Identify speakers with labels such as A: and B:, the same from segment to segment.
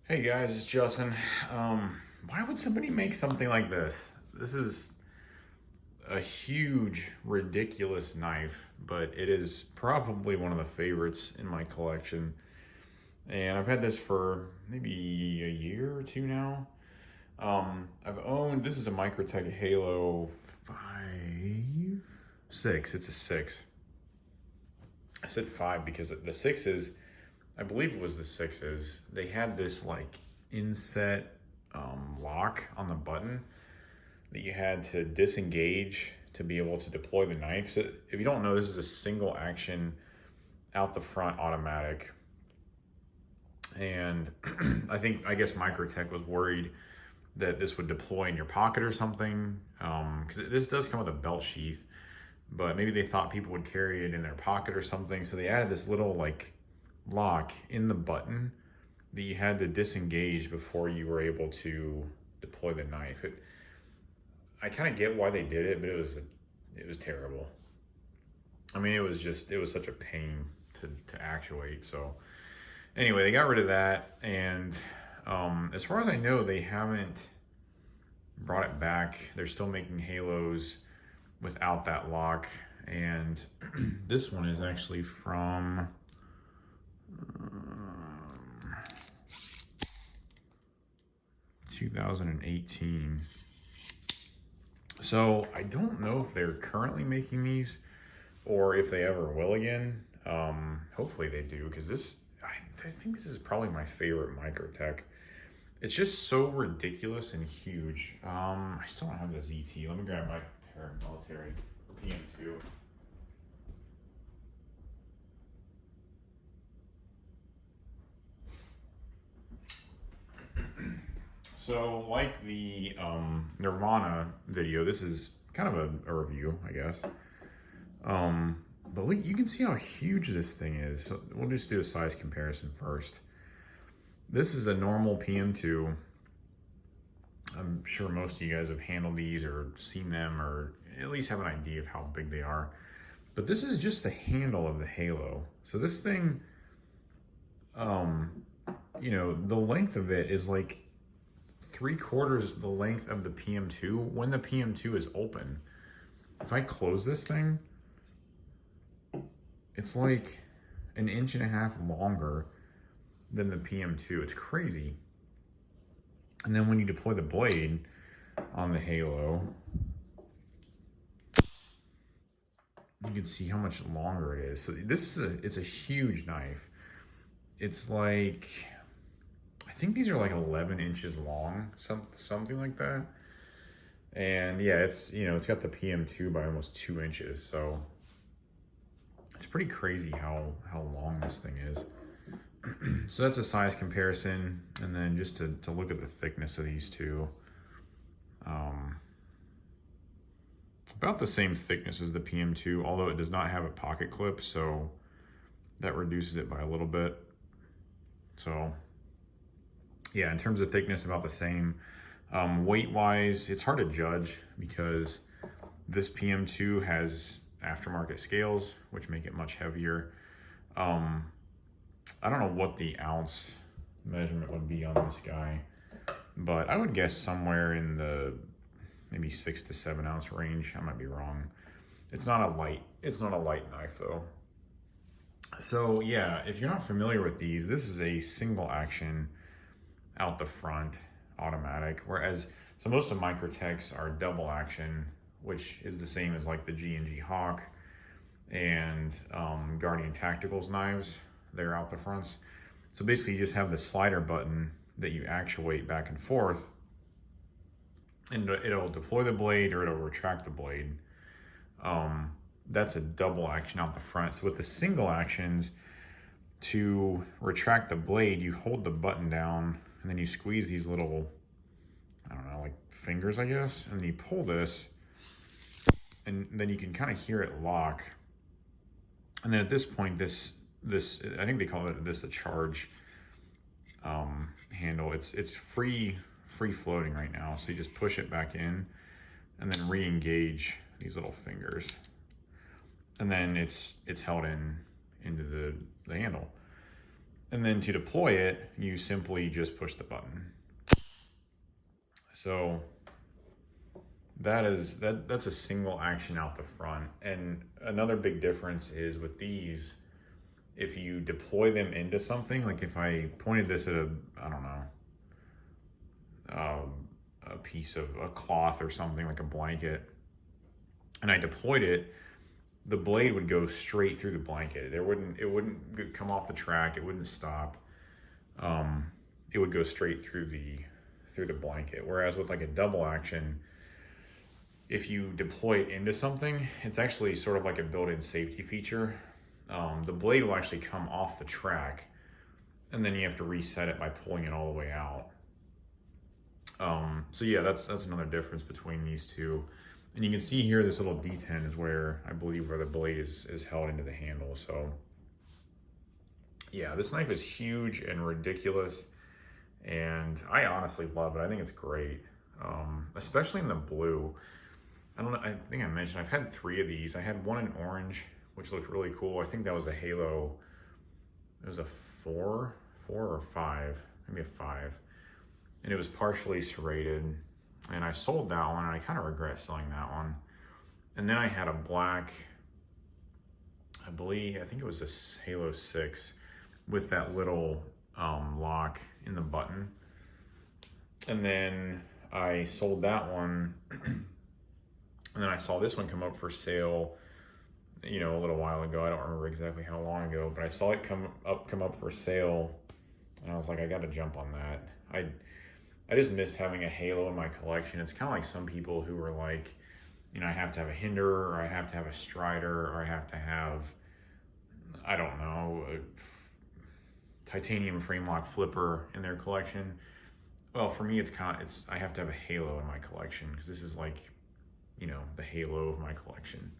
A: Hey guys, it's Justin. Why would somebody make something like this? This is a huge, ridiculous knife, but it is probably one of the favorites in my collection. And I've had this for maybe a year or two now. I've owned, this is a Microtech Halo 5, 6. It's a 6. I said 5 because the 6 is, I believe it was the 6s. They had this like inset lock on the button that you had to disengage to be able to deploy the knife. So if you don't know, this is a single action out the front automatic. And I guess Microtech was worried that this would deploy in your pocket or something, because this does come with a belt sheath, but maybe they thought people would carry it in their pocket or something. So they added this little like lock in the button that you had to disengage before you were able to deploy the knife. I kind of get why they did it, but it was terrible. I mean, it was such a pain to actuate. So anyway, they got rid of that, and as far as I know, they haven't brought it back. They're still making Halos without that lock, and this one is actually from 2018. So I don't know if they're currently making these or if they ever will again. Hopefully they do, because I think this is probably my favorite Microtech. It's just so ridiculous and huge. I still don't have the ZT. Let me grab my paramilitary PM2. So, like the Nirvana video, this is kind of a review, I guess. But you can see how huge this thing is. So we'll just do a size comparison first. This is a normal PM2. I'm sure most of you guys have handled these or seen them or at least have an idea of how big they are. But this is just the handle of the Halo. So this thing, the length of it is like 3/4 the length of the PM2 when the PM2 is open. If I close this thing, it's like 1.5 inches longer than the PM2. It's crazy. And then when you deploy the blade on the Halo, you can see how much longer it is. So it's a huge knife. It's like, I think these are like 11 inches long, something like that. And yeah, it's got the PM2 by almost 2 inches. So it's pretty crazy how long this thing is. So that's a size comparison. And then just to look at the thickness of these two. About the same thickness as the PM2, although it does not have a pocket clip, so that reduces it by a little bit. So yeah, in terms of thickness, about the same. Weight-wise, it's hard to judge because this PM2 has aftermarket scales, which make it much heavier. I don't know what the ounce measurement would be on this guy, but I would guess somewhere in the maybe 6 to 7 ounce range. I might be wrong. It's not a light knife though. So yeah, if you're not familiar with these, this is a single action out the front automatic, whereas so most of Microtechs are double action, which is the same as like the G&G Hawk and Guardian Tacticals knives. They're out the fronts. So basically you just have the slider button that you actuate back and forth, and it'll deploy the blade or it'll retract the blade. That's a double action out the front. So with the single actions, to retract the blade, you hold the button down and then you squeeze these little, I don't know, like fingers, I guess, and then you pull this, and then you can kind of hear it lock. And then at this point, this I think they call it a charge handle. It's free floating right now, so you just push it back in and then re-engage these little fingers, and then it's held into the handle. And then to deploy it, you simply just push the button. So that's a single action out the front. And another big difference is with these, if you deploy them into something, like if I pointed this at I don't know, a piece of a cloth or something like a blanket, and I deployed it, the blade would go straight through the blanket. It wouldn't come off the track. It wouldn't stop. It would go straight through the blanket. Whereas with like a double action, if you deploy it into something, it's actually sort of like a built-in safety feature. The blade will actually come off the track, and then you have to reset it by pulling it all the way out. So yeah, that's another difference between these two. And you can see here, this little detent is where I believe where the blade is held into the handle. So yeah, this knife is huge and ridiculous, and I honestly love it. I think it's great, especially in the blue. I don't know, I think I mentioned I've had 3 of these. I had one in orange, which looked really cool. I think that was a Halo. It was a 4 or 5, maybe a 5. And it was partially serrated. And I sold that one, and I kind of regret selling that one. And then I had a black, I think it was a Halo 6 with that little lock in the button. And then I sold that one. And then I saw this one come up for sale, you know, a little while ago. I don't remember exactly how long ago, but I saw it come up for sale, and I was like, I got to jump on that. I just missed having a Halo in my collection. It's kind of like some people who are like, you know, I have to have a Hinder, or I have to have a Strider, or I have to have, I don't know, a titanium frame lock flipper in their collection. Well, for me, I have to have a Halo in my collection, because this is like, you know, the Halo of my collection.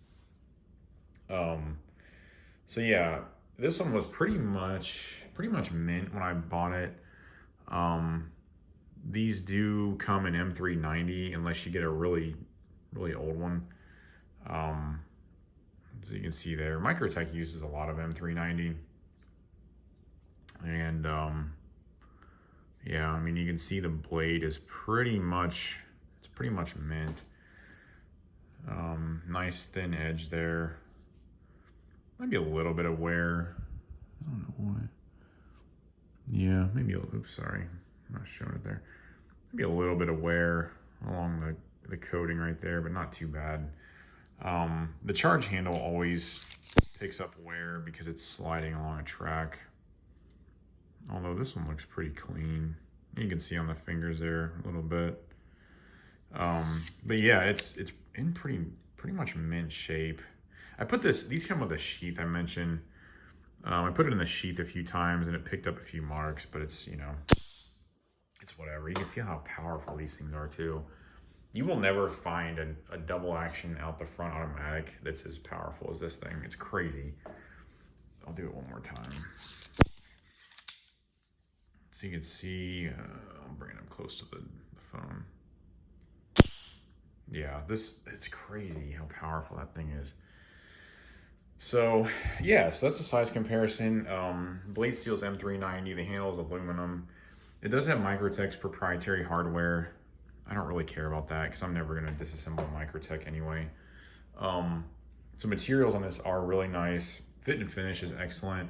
A: So yeah, this one was pretty much mint when I bought it. These do come in M390 unless you get a really old one. So you can see there, Microtech uses a lot of M390, and yeah, I mean, you can see the blade is pretty much mint. Nice thin edge there. Might be a little bit of wear. I don't know why. Yeah, maybe oops, sorry. I'm not showing it there. Maybe a little bit of wear along the coating right there, but not too bad. The charge handle always picks up wear because it's sliding along a track. Although this one looks pretty clean. You can see on the fingers there a little bit. But yeah, it's in pretty much mint shape. I put these come with a sheath, I mentioned. I put it in the sheath a few times and it picked up a few marks, but it's, you know, it's whatever. You can feel how powerful these things are too. You will never find a double action out the front automatic that's as powerful as this thing. It's crazy. I'll do it one more time. So you can see, I'll bring it up close to the phone. Yeah, it's crazy how powerful that thing is. So yeah, so that's the size comparison. Blade Steel's M390, the handle is aluminum. It does have Microtech's proprietary hardware. I don't really care about that because I'm never going to disassemble Microtech anyway. So materials on this are really nice. Fit and finish is excellent.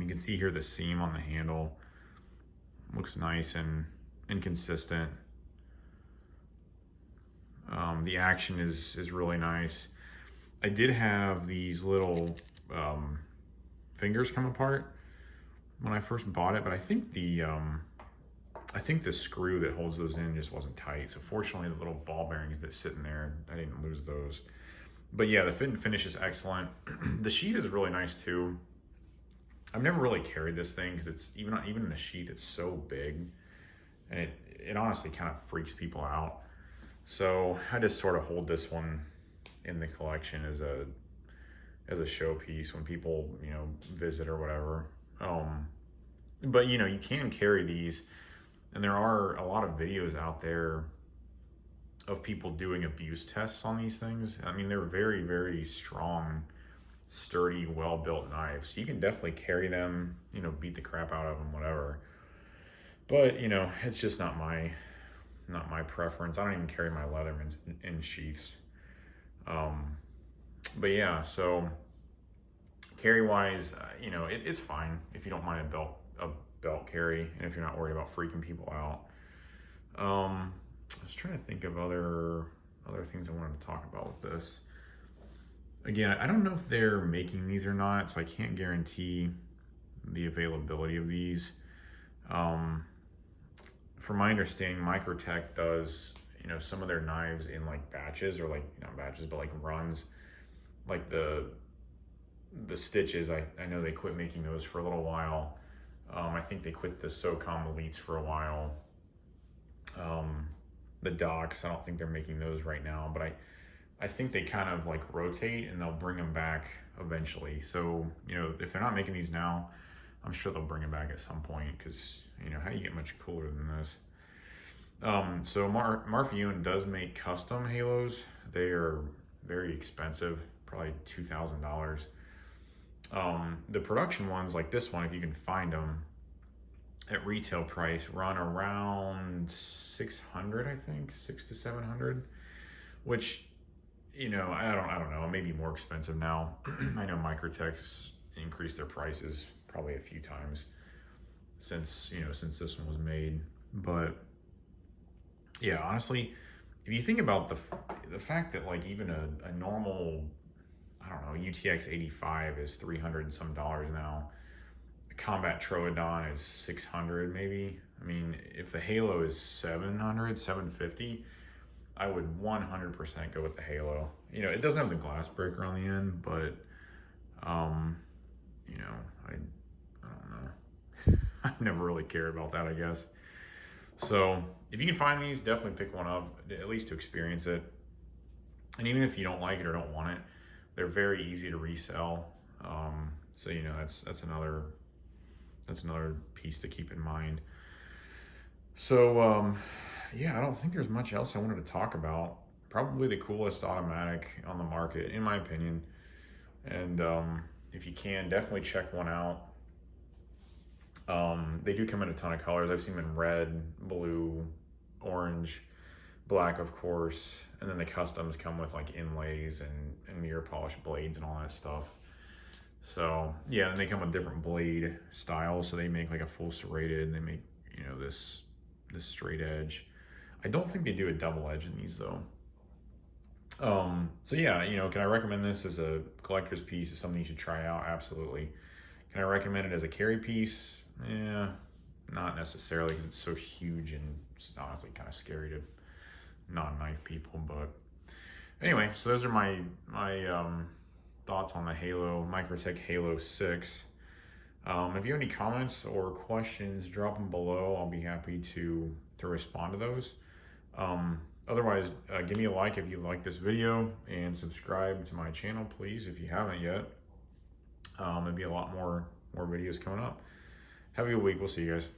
A: You can see here the seam on the handle looks nice and consistent. The action is really nice. I did have these little fingers come apart when I first bought it, but I think the screw that holds those in just wasn't tight. So fortunately, the little ball bearings that sit in there, I didn't lose those. But yeah, the fit and finish is excellent. The sheath is really nice too. I've never really carried this thing because it's even in the sheath, it's so big, and it honestly kind of freaks people out. So I just sort of hold this one in the collection as a showpiece when people, you know, visit or whatever. But you know, you can carry these, and there are a lot of videos out there of people doing abuse tests on these things. I mean, they're very, very strong sturdy, well-built knives. You can definitely carry them, you know, beat the crap out of them, whatever. But, you know, it's just not my preference. I don't even carry my Leathermans in sheaths. But yeah, so carry wise, you know, it's fine if you don't mind a belt carry, and if you're not worried about freaking people out. I was trying to think of other things I wanted to talk about with this. Again, I don't know if they're making these or not, so I can't guarantee the availability of these. From my understanding, Microtech does, you know, some of their knives in like batches, or like, not batches, but like runs. Like the stitches, I know they quit making those for a little while. I think they quit the SOCOM Elites for a while. The docks, I don't think they're making those right now, but I think they kind of like rotate, and they'll bring them back eventually. So, you know, if they're not making these now, I'm sure they'll bring them back at some point, because, you know, how do you get much cooler than this? So Marfioun does make custom halos. They are very expensive, probably $2,000. The production ones, like this one, if you can find them at retail price, run around 600, I think, 600 to 700, which, you know, I don't know, it may be more expensive now. I know Microtech's increased their prices probably a few times since this one was made. But yeah, honestly, if you think about the fact that like even a normal, I don't know, UTX 85 is $300 and some now. A Combat Troodon is 600 maybe. I mean, if the Halo is 700, 750, I would 100% go with the Halo. You know, it doesn't have the glass breaker on the end, but you know, I don't know. I've never really cared about that, I guess. So if you can find these, definitely pick one up, at least to experience it. And even if you don't like it or don't want it, they're very easy to resell. So, you know, that's another piece to keep in mind. So yeah, I don't think there's much else I wanted to talk about. Probably the coolest automatic on the market, in my opinion. And if you can, definitely check one out. They do come in a ton of colors. I've seen them in red, blue, orange, black, of course, and then the customs come with like inlays and mirror polished blades and all that stuff. So yeah, and they come with different blade styles. So they make like a full serrated, and they make, you know, this straight edge. I don't think they do a double edge in these though. So yeah, you know, can I recommend this as a collector's piece? As something you should try out? Absolutely. Can I recommend it as a carry piece? Yeah, not necessarily, because it's so huge and it's honestly kind of scary to non-knife people. But anyway, so those are my thoughts on the Microtech Halo 6. If you have any comments or questions, drop them below. I'll be happy to respond to those. Otherwise, give me a like if you like this video, and subscribe to my channel, please, if you haven't yet. There'll be a lot more videos coming up. Have a good week. We'll see you guys.